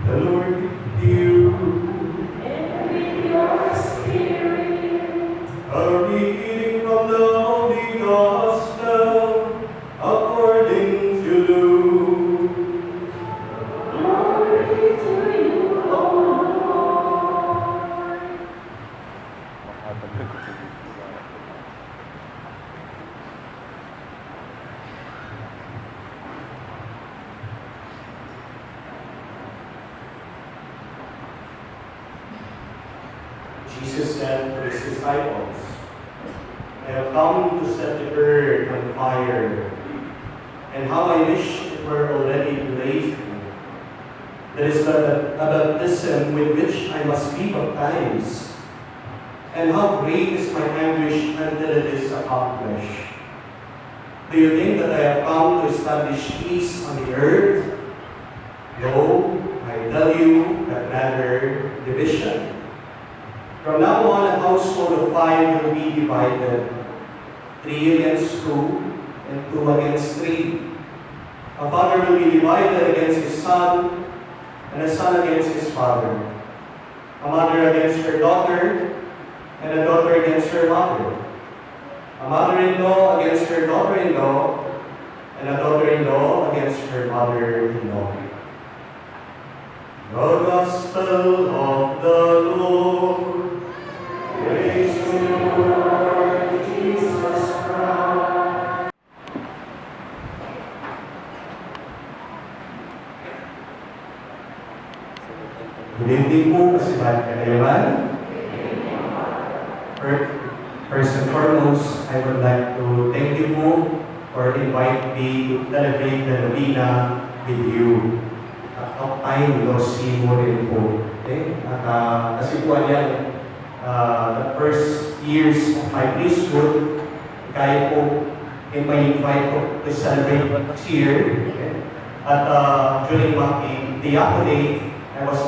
The Lord with you. And with your spirit. A reading from the Holy Gospel according to Luke. Glory to you, O Lord. Jesus said to his disciples, I have come to set the earth on fire, and how I wish it were already blazing. There is a baptism with which I must be baptized, and how great is my anguish until it is accomplished. Do you think that I have come to establish peace on the earth? No, I tell you that rather division. From now on, a household of 5 will be divided, 3 against 2, and 2 against 3. A father will be divided against his son, and a son against his father. A mother against her daughter, and a daughter against her mother. A mother-in-law against her daughter-in-law, and a daughter-in-law against her mother-in-law. The Gospel of the Lord. Praise to you, Lord Jesus Christ. Good evening po, kasibahan kanayaman. First and foremost, I would like to thank you po for inviting me to celebrate the Novena with you. At time, see mo rin po. Okay? Kasi po yan, the first years of my priesthood, kaya po invite ko to celebrate this year. Okay? At during my diaconate, I was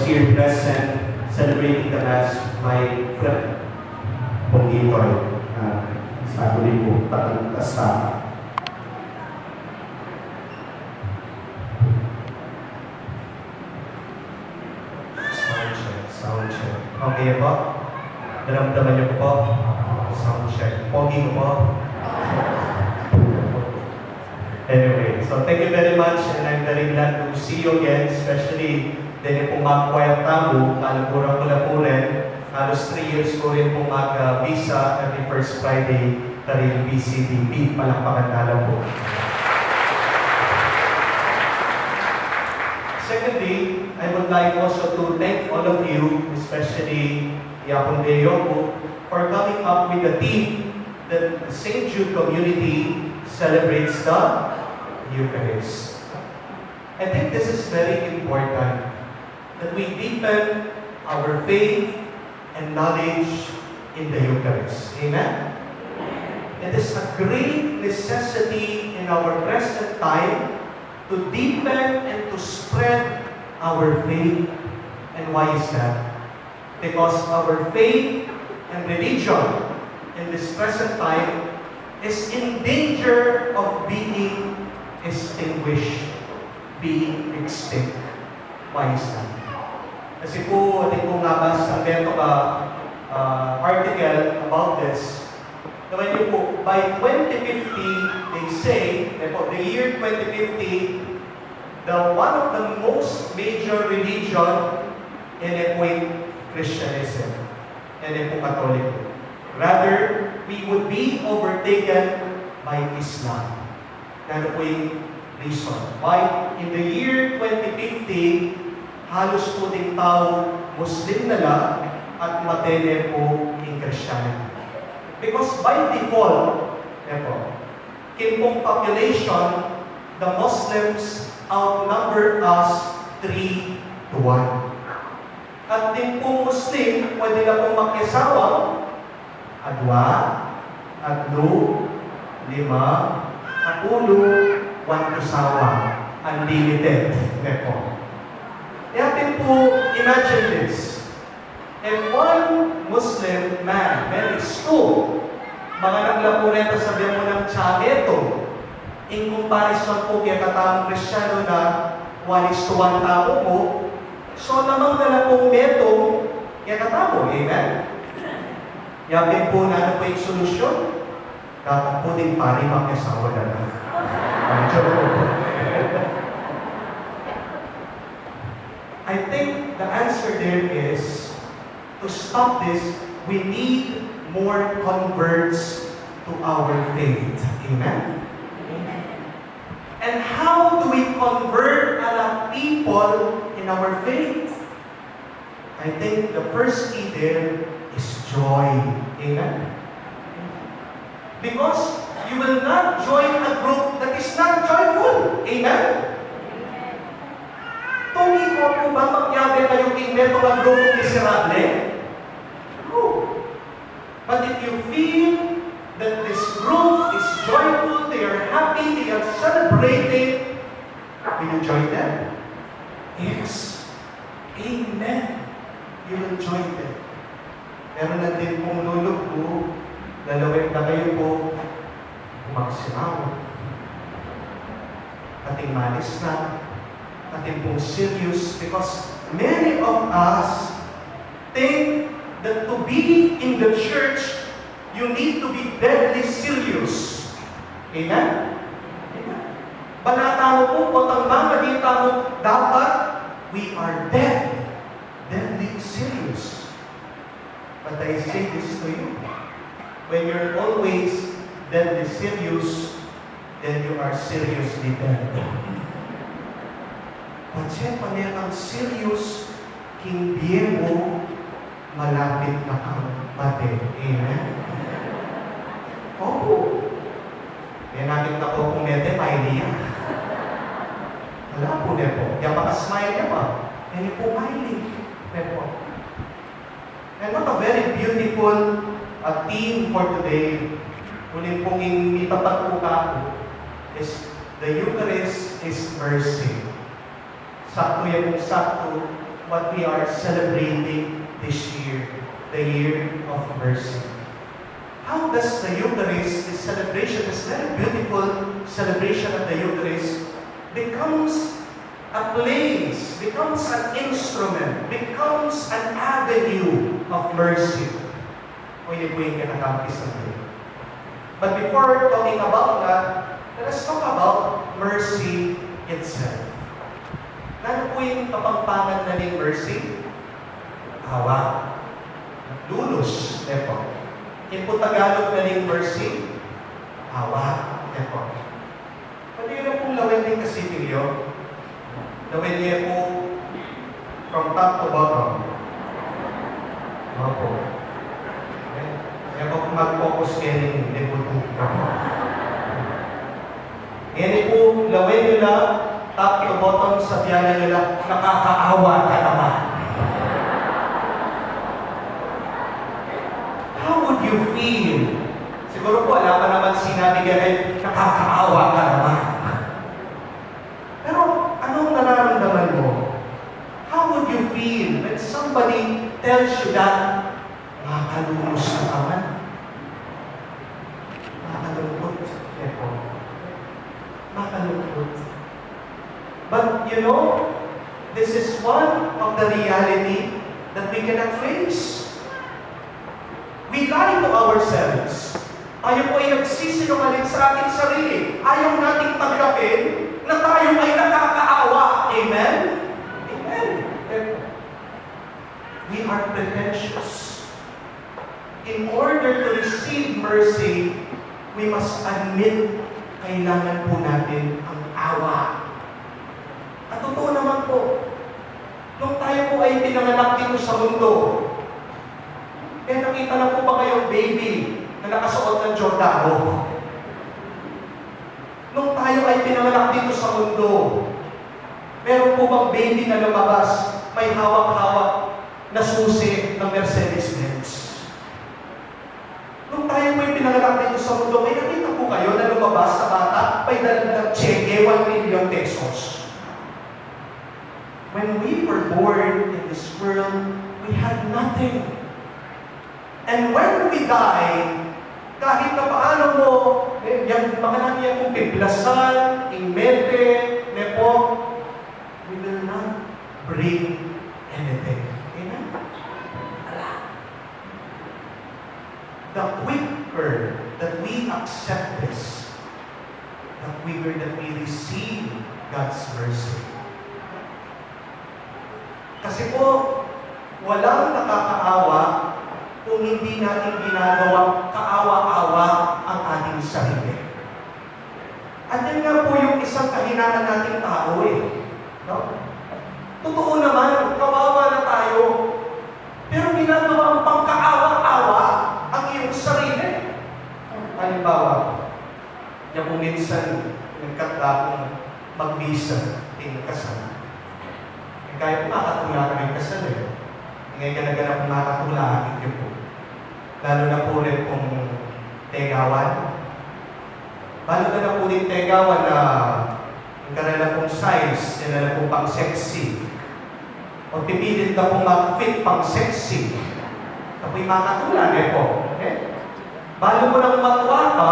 here present celebrating the Mass my friend, Pongitoy, sa tuloy po, Patang Kasta. Sound check. Okay po? Naramdaman niyo po? Sound check. Pogi ko po? Anyway, so thank you very much, and I'm very glad to see you again, especially dahil pong mag-quiet tabo, kalagurang ko na po rin. Halos 3 years ko rin pong mag-visa every first Friday, Tarin BCDP. Palakpakan na lang po. Secondly, I would like also to thank all of you, especially Yapon Deyopo, for coming up with the theme that the St. Jude community celebrates the Eucharist. I think this is very important, that we deepen our faith and knowledge in the Eucharist. Amen? It is a great necessity in our present time to deepen and to spread our faith. And why is that? Because our faith and religion in this present time is in danger of being extinguished, being extinct. Why is that? Kasi po, ating po nabasa ang article about this. Naman niyo po, by 2050, they say, the year 2050, one of the most major religion in po Christianism and po Catholic. Rather, we would be overtaken by Islam. Yan po yung reason. Why? In the year 2050, halos po ding tao Muslim na lang at matene po in Christianity. Because by default, in pong population, the Muslims outnumber us 3-1. At din pong Muslim, pwede na pong makisawang adwa, adlo, 5, 10, 1 kasawa, unlimited. Kaya din po, imagine this. If one Muslim man marries 2, mga naglapuneta sabihan mo ng tiyageto, in comparison po kaya katamang Kristiyano na 1:1 tao mo, so namang na lang pong metong kaya katamo, amen? Yapin po na ano po yung solusyon? Dapat po din pari mag-asawa na lang. I think the answer there is, to stop this, we need more converts to our faith. Amen? And how do we convert other people in our faith? I think the first key there is joy. Amen? Because you will not join a group that is not joyful. Amen? Tungi ko po ba magyabi kayo kingmeto ng group miserable? No. But if you feel that this group is joyful, they are happy, they are celebrating, will you join them? Yes. Amen. You will join them. Pero na din pong lulog po, lalawin na kayo po, magsimaw. Ating malis na, ating pong serious, because many of us think that to be in the church, you need to be deadly serious. Amen? Amen. Banata mo po, patang dito mo, dapat we are deadly serious. But I say this to you, when you're always deadly serious, then you are seriously dead. At siya panayang serious, hindi mo malapit na kang mati. Amen? Opo. Kaya nakita ko kung mete, pailiya. Wala po na po. Kaya makasmile niya pa. Kaya po mahilig. And what a very beautiful theme for today. Ulit pong itapat po ka is the Eucharist is mercy. Sakto yan kung sakto what we are celebrating this year, the year of mercy. How does the Eucharist, this celebration, this very beautiful celebration of the Eucharist, becomes a place, becomes an instrument, becomes an avenue of mercy? O yun po yung kinakampis natin. But before talking about that, let us talk about mercy itself. Ano po yung kapampangan na ng mercy? Awa. Lulos. Ito. Yung po Tagalog na ng mercy? Awa. Ito. Pwede yun pong lawin din kasi niyo. Lawin niya po from top to bottom. Mga po. Kaya po mag-focus kayo ng libutin. Yan po, lawin nyo lang top to bottom, sabihan nila, nakakaawa ka naman. How would you feel? Siguro po, alam pa naman sinabi ganun, nakakaawa ka naman. Pero, anong nararamdaman mo? How would you feel when somebody tells you that, makakalumos ka naman? Makakalungkot. Makakalungkot. But you know, this is one of the reality that we cannot face. We lie to ourselves. Ayaw po ay nagsisinungaling sa ating sarili. Ayaw nating tanggapin na tayo ay nakakaawa. Amen? Amen. We are pretentious. In order to receive mercy, we must admit kailangan po natin ang awa. At totoo naman po, nung tayo po ay pinanganak dito sa mundo, nakita na po ba kayong baby na nakasuot ng Jordano? Nung tayo ay pinanganak dito sa mundo, meron po bang baby na lumabas, may hawak-hawak na susi ng Mercedes-Benz? Nung tayo po ay pinanganak dito sa mundo, may nakita po kayo na lumabas sa bata, may dalang cheque, 1 million pesos. When we were born in this world, we had nothing. And when we die, Kahit na paano mo, yan, mga namin yan kung piplasal, imete, nepo, we will not bring anything. Amen? The quicker that we accept this, the quicker that we receive God's mercy. Kasi po, walang nakakaawa kung hindi natin ginagawang kaawa-awa ang ating sarili. At yan nga po yung isang kahinaan nating tao No? Totoo naman, kawawa na tayo. Pero ginagawa ang pangkaawa-awa ang iyong sarili. Halimbawa, yan kung minsan nagkata akong magbisa, kasal. Kaya po makatula kami kasal Ngayon ganaganap kung makatula yun po. Lalo na po rin kung tegawan. Lalo na po rin tegawan na yung kanila pong size, yung kanila pong pang-sexy. O pipilit na pong mag-fit pang-sexy. Apoy makatula po. Balo mo nang matuwa ka,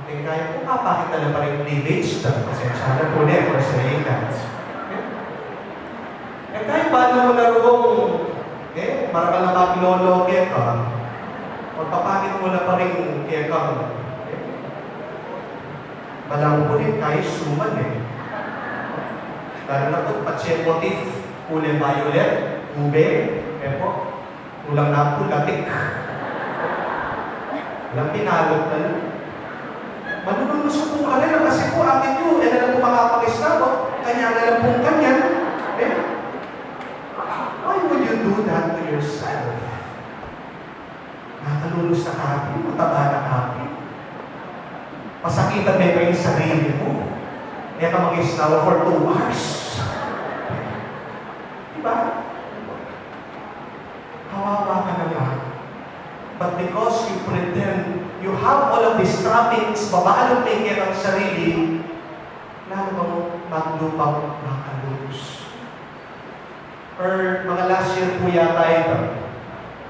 kaya po papakita na pa rin cleavage na. Pasensya na po rin for saying that. Kahit paano mo narong, maraka na magloloke ka, o papakit mo na pa rin kaya ka, Balang po rin kahit suman Lalo na po, patse motif, kulay violet, ube, kulang na po, latik. Walang pinalot na lang. Manunuluso po ka rin, kasi po akin yun, na lang po makapag-estado, kanya na lang po kanya. Why would you do that to yourself? Nakalulos na kapi, mataba na kapi. Masakitan na yung sarili mo. Kaya ka mag-islaw for 2 hours. Diba? Kawawa ka naman. But because you pretend you have all of these trappings, babalong tingin ang sarili, lalo bang maglupang makalulus. Or mga last year po yata ito,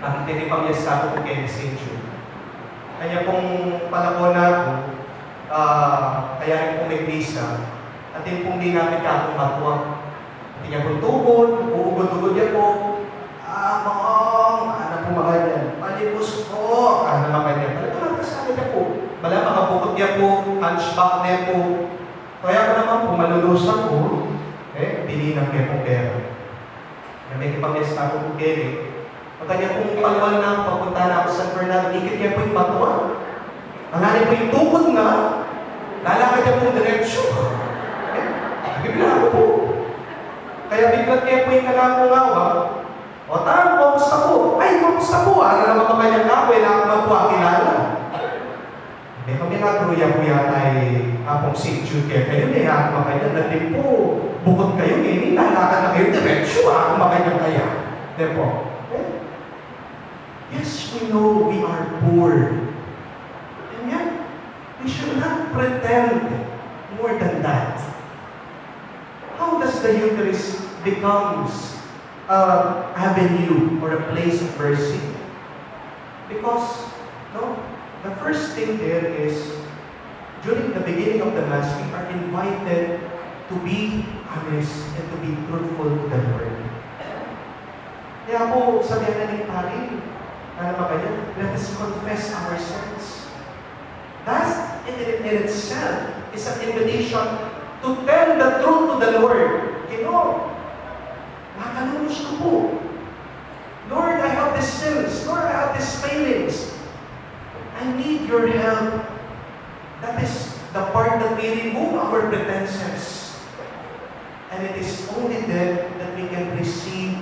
ang tinipamyas ako kay St. Jude. Kaya kung palakon ako, kaya rin kung may visa, at din kung di namin kakong matuwa. Hindi niya kong tubod, uugod-ugod niya po, ano po mga yan, palibos po, mga yan. Talagang kasama niya po. Bala, makabukot niya po, hunchback niya po. Kaya ko naman po, malulusan po, bininang niya po pera. May kipag-esta ko po kaya Pag kanya pong palwal na papunta na ako sa San Fernando, ikit niya po yung matuwa. Ang hanip po yung tukod na, lalakad niya pong diretsyo. Bigla ako po. Kaya biglat niya po yung kanakong-awa. O tarang, kumusta po? Ay, kumusta po? Ano naman ka kanyang kapoy na ako magpuakilala? Kaya kami nagruya po yata ay apong St. Jude kaya kayo, ako makanya, natin po, bukod kayo, lalakad na kayo diretsyo, ako makanya kaya. Diba? Yes, we know we are poor. And yet, we should not pretend more than that. How does the Eucharist becomes an avenue or a place of mercy? Because, the first thing there is, during the beginning of the Mass, we are invited to be honest and to be truthful to the Lord. Kaya po, sabihan na ni Pari, let us confess our sins. That in itself is an invitation to tell the truth to the Lord. Nakalulus ko po. Lord, I have these sins. Lord, I have these failings. I need your help. That is the part that we remove our pretenses. And it is only then that we can receive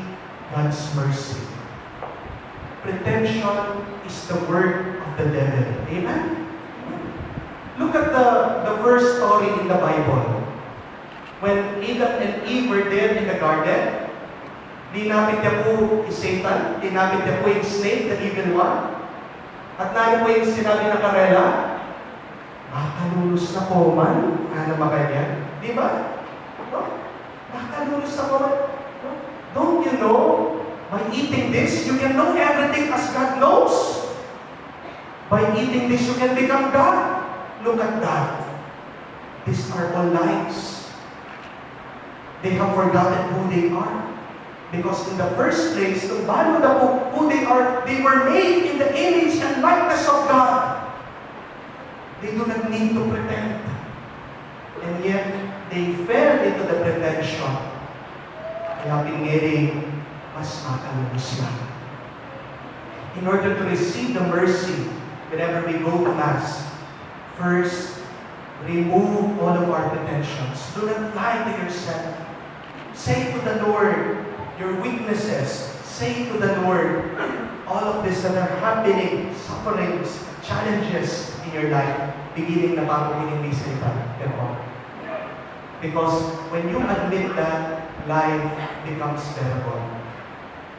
God's mercy. Pretension is the work of the devil. Amen? Look at the first story in the Bible. When Adam and Eve were there in the garden, dinapit niya po Satan, dinapit niya po yung snake, the evil one. At namin po yung sinabi na karela, makalulus na po man, makanya. Di ba? Makalulus na po man. Don't you know, by eating this, you can know everything as God knows. By eating this, you can become God. Look at that. These are all lies. They have forgotten who they are. Because in the first place, to value who they are, they were made in the image and likeness of God. They do not need to pretend. And yet, they fell into the pretension. Kaya pinili, mas matalino sila. In order to receive the mercy, whenever we go to Mass, first, remove all of our pretensions. Do not lie to yourself. Say to the Lord your weaknesses. Say to the Lord all of this that are happening, sufferings, challenges in your life, beginning na bago hinimisa ito. Because when you admit that, life becomes bearable.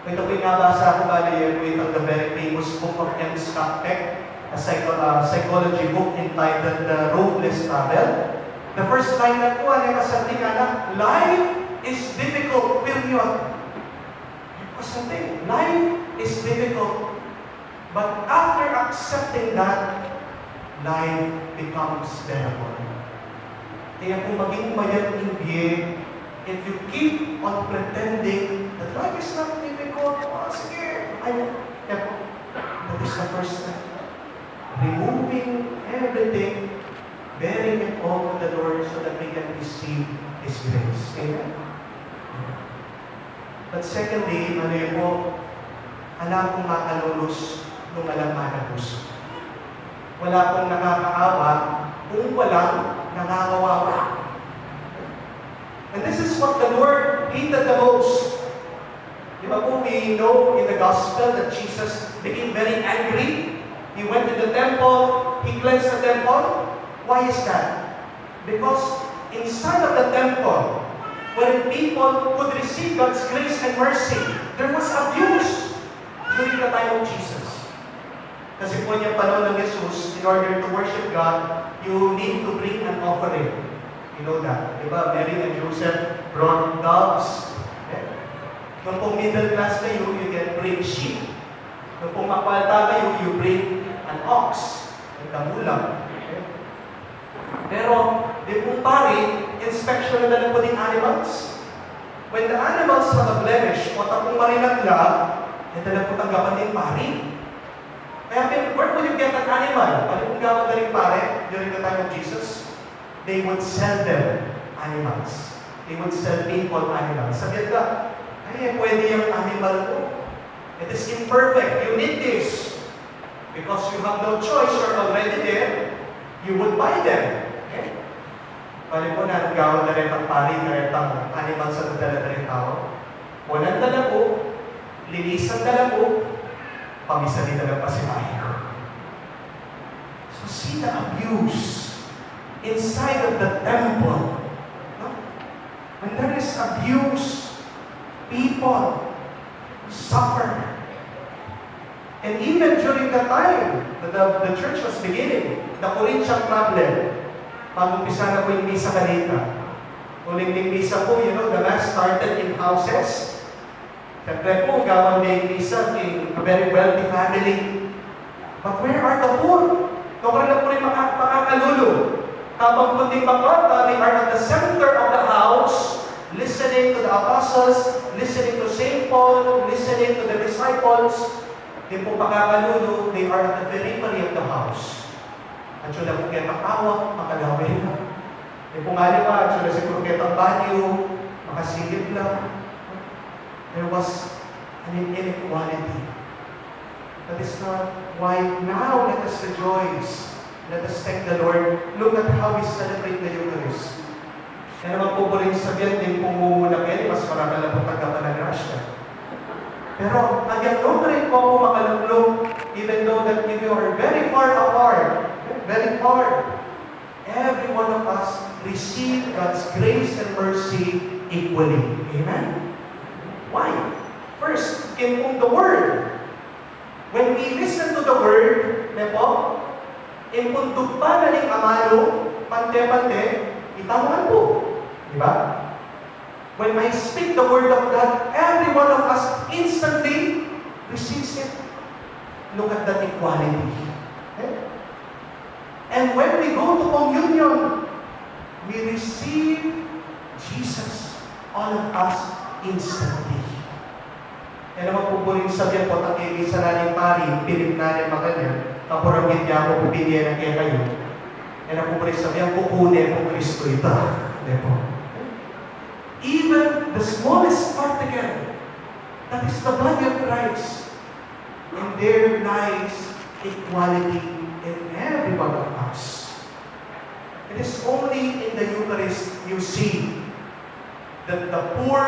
Ito po yung nabasa ko bali with the very famous book of M. Scott Peck, a psychology book entitled The Roadless Travel. The first line na po, ano yung kasabi nga na, life is difficult, period. Kasabi, life is difficult. But after accepting that, life becomes bearable. Kaya kung maging mayat hindi, if you keep on pretending that life is not difficult, sige, that is the first step. Removing everything, bearing it all to the Lord so that we can receive His grace. Amen? But secondly, ano yun po, alam kong makalulus nung alam makalus. Wala pong nakakaawa kung walang nakakawawa. And this is what the Lord hated the most. Di ba po, we know in the Gospel that Jesus became very angry. He went to the temple, He cleansed the temple. Why is that? Because inside of the temple, where people could receive God's grace and mercy, there was abuse during the time of Jesus. Kasi po niya panahon ng Jesus, in order to worship God, you need to bring an offering. You know that. Diba? Mary and Joseph brought doves. Okay? Nung pong middle class kayo, you can bring sheep. Nung pong makwalta kayo, you bring an ox. Ang damulang. Okay? Pero, di pong pari, inspection na lang po din animals. When the animals have a blemish, o tapong marinagla, ito lang po tanggapan din pari. Kaya, where would you get an animal? Ano kung gawin na rin pare during the time of Jesus? They would sell them animals. They would sell people animals. Sabihan ka, ay, pwede yung animal mo. It is imperfect. You need this. Because you have no choice, you're already there, you would buy them. Okay? Bali po na, gawin na rin ang pari, na rin ang animal sa nadala na rin tao. Walang dala po, linisan dala po, pamisalita lang pa si Mayo. So see the abuse inside of the temple. No? When there is abuse, people suffer. And even during the time that the church was beginning, the Corinthian problem, mag-umpisa na po yung misa kanina. Uling yung misa po, you know, the Mass started in houses. Siyempre po, gawang na yung misa in a very wealthy family. But where are the poor? Kung na po rin makakalulong. Habang kunting baka, they are at the center of the house, listening to the apostles, listening to St. Paul, listening to the disciples. Di po pagkakalulo, they are at the periphery of the house. At yun lang po kaya makawa, makalawin na. Di po nga naman, at yun lang siguro kaya ang banyo, makasilip lang. There was an inequality. That is not why now let us rejoice. Let us thank the Lord. Look at how we celebrate the Eucharist. Kaya naman po po rin sabihan din pumumuna kayo, mas marami lang po tagapan ng grasya. Pero, nagyang rin po ako makalulong, even though that you are very far apart, very far. Every one of us receive God's grace and mercy equally. Amen? Why? First, in the Word. When we listen to the Word, nepo, in puntog pa na ning amalo, pante-pante, itangan po. Diba? When I speak the Word of God, every one of us instantly receives it. Look at that equality. Okay? And when we go to communion, we receive Jesus, all of us, instantly. Yan naman po po rin sabihan po, takili sa naning pari, pilit na rin maganyan, kapuramit niya ako, pupilihan na kaya kayo. Yan ang po rin sabihan, kukunin po Kristo ito. Yan po. Even the smallest particle, that is the body of Christ, and there lies equality in every one of us. It is only in the Eucharist you see that the poor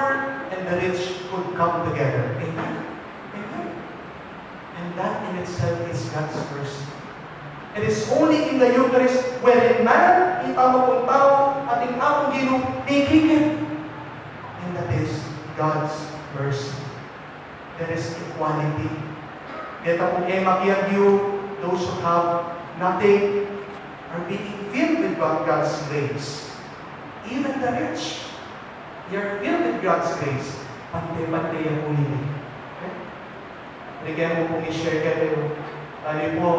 and the rich could come together. Amen? Amen. And that in itself is God's mercy. It is only in the Eucharist wherein man, itama kong tao, at itama kong gino, ikikit. And that is God's mercy. There is equality. Kaya kung emakiagyo, those who have nothing are being filled with God's grace. Even the rich, they are filled with God's grace. Pantay-pantay ang huli. Okay? Bigyan mo pong i-share kayo. Ano po,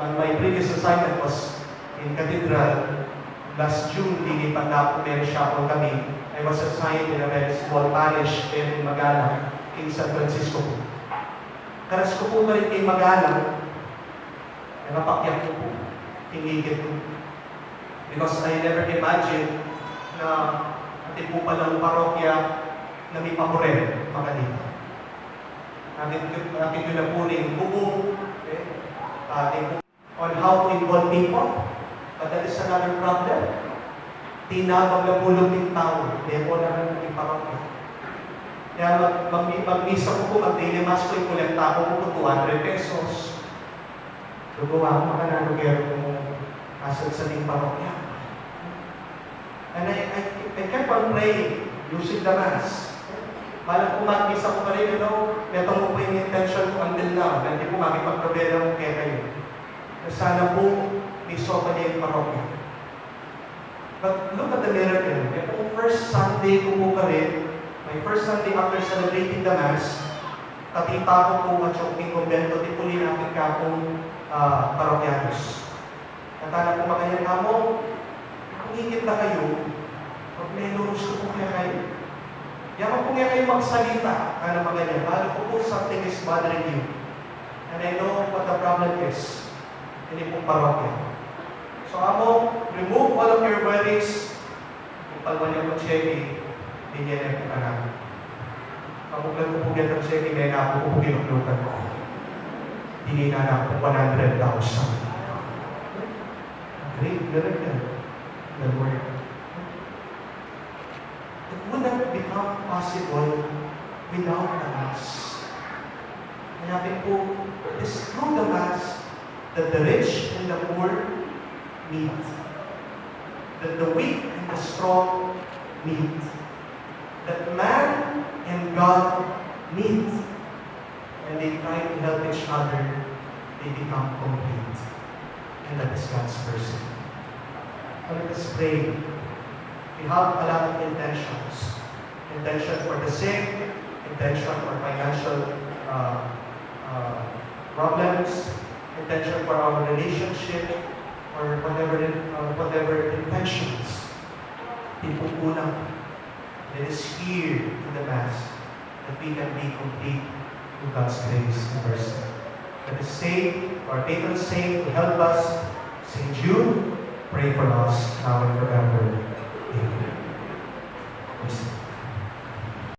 my previous assignment was in Cathedral. Last June, lilipat na po meron siya po kami. I was assigned in a very small parish in Magalang, in San Francisco po. Karas ko po na rin kay Magalang, napakyak ko po, tinigit ko. Because I never imagined na atin po palang parokya na may pamorel, mga dito. Natin ko na po rin bubong, on how to involve people. But that is another problem. Tinabag na pulong ng tao, kaya po naman ng parokya. Kaya mag-misa ko po, mag-daily mass ko, ikulekta ko po 200 pesos. Lugawa ko makananugero kung asal sa ning parokya. And I kept on praying, using the mass. Malang kung mag-misa ko pa rin, ito mo po yung intention ko until now, na hindi po makipagpabela mo kaya kayo. Na sana po, miso pa niya yung parokya. But look at the miracle. Itong first Sunday ko po pa rin, my first Sunday after celebrating the Mass, katita ko po at yung convento, tipuli natin kapong parokyanos. Katala po makayan mo, kung higit na kayo, pag may gusto po kaya kayo. Yaman po kaya kayo magsalita, ano mga ganyan, balo po po something is bothering you. And I know what the problem is. Hindi pong parokya. So amo, remove all of your worries. Kung palwanya mo check, hindi niya na po namin. Kapag ko po yan ng check, may na po pinuklukan ko. Hindi na po 100,000. Great miracle. The word. It would not become possible without the Mass. Hanapin po, it is through the Mass that the rich and the poor meet. That the weak and the strong meet. That man and God meet. And they try to help each other, they become complete. And that is God's mercy. So let us pray. We have a lot of intentions. Intention for the sick, intention for financial problems, intention for our relationship, or whatever intentions. Ipupunan. It is here in the Mass that we can be complete with God's grace and mercy. Let us say, our patron saint to help us, Saint Jude, pray for us now and forever. Amen.